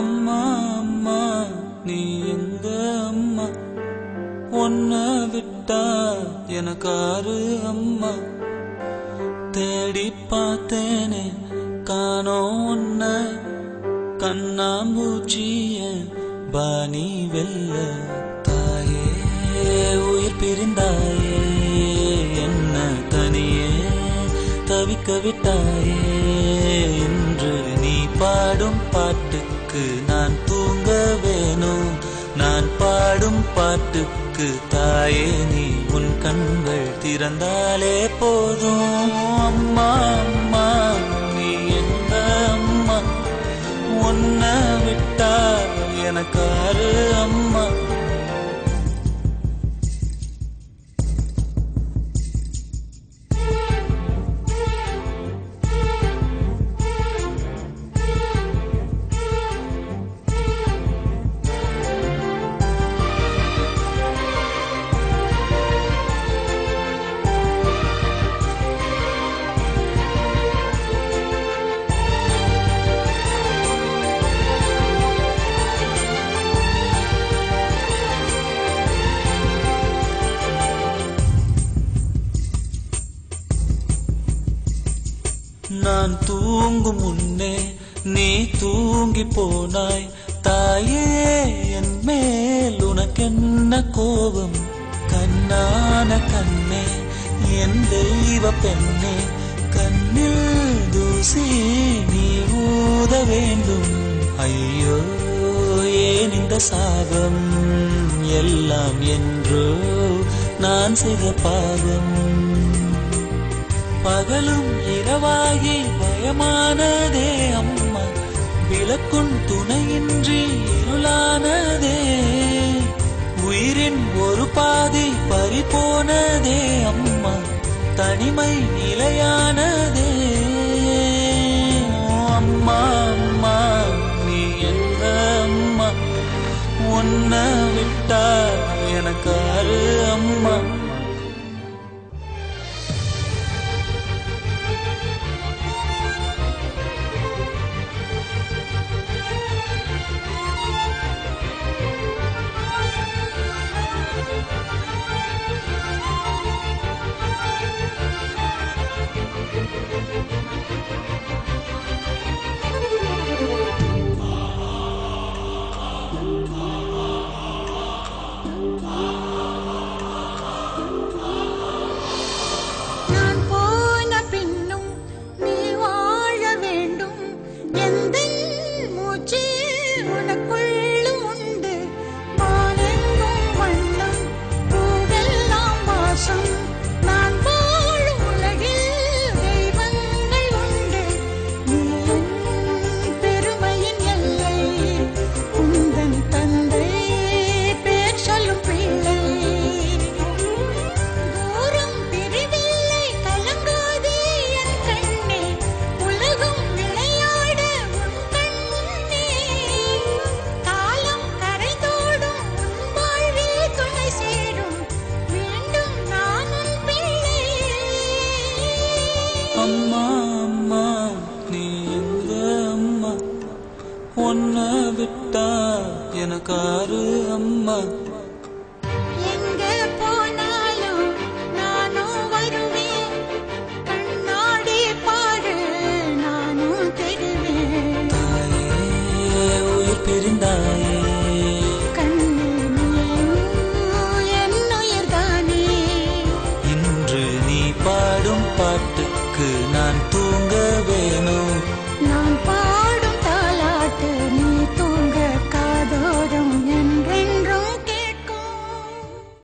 அம்மா அம்மா நீ எங்க அம்மா, உன்னை விட்டா எனக்காரு அம்மா. தேடி பார்த்தேனே காணோம் உன்ன, கண்ணாம்பூச்சிய பாணி வெல்ல. தாயே உயிர் பிரிந்தாயே, என்ன தனியே தவிக்க விட்டாயே. இன்று நீ பாடும் பாட்டுக்கு நான் தூங்க வேணும், நான் பாடும் பாட்டுக்கு தாயே நீ உன் கண்கள் திறந்தாலே போதும். அம்மா அம்மா நீ எந்த அம்மா, உன்னை விட்டா எனக்காரு அம்மா. நான் தூங்கும் முன்னே நீ தூங்கி போனாய் தாயே, என் மேல் உனக்கென்ன கோபம். கண்ணான கண்ணே என் தெய்வ பெண்ணே, கண்ணில் தூசி நீ ஊத வேண்டும். ஐயோ ஏன் இந்த சாபம் எல்லாம் என்றோ நான் செய்த பாவம். பகலும் இரவாகி பயமானதே அம்மா, விளக்கும் துணையின்றி இருளானதே. உயிரின் ஒரு பாதி பறிபோனதே அம்மா, தனிமை நிலையானதே. அம்மா அம்மா நீ எந்த அம்மா, உன்னை விட்டா எனக்காரு அம்மா. அம்மா அம்மா நீ எங்க அம்மா, உன்னை விட்டா எனக்காரு அம்மா.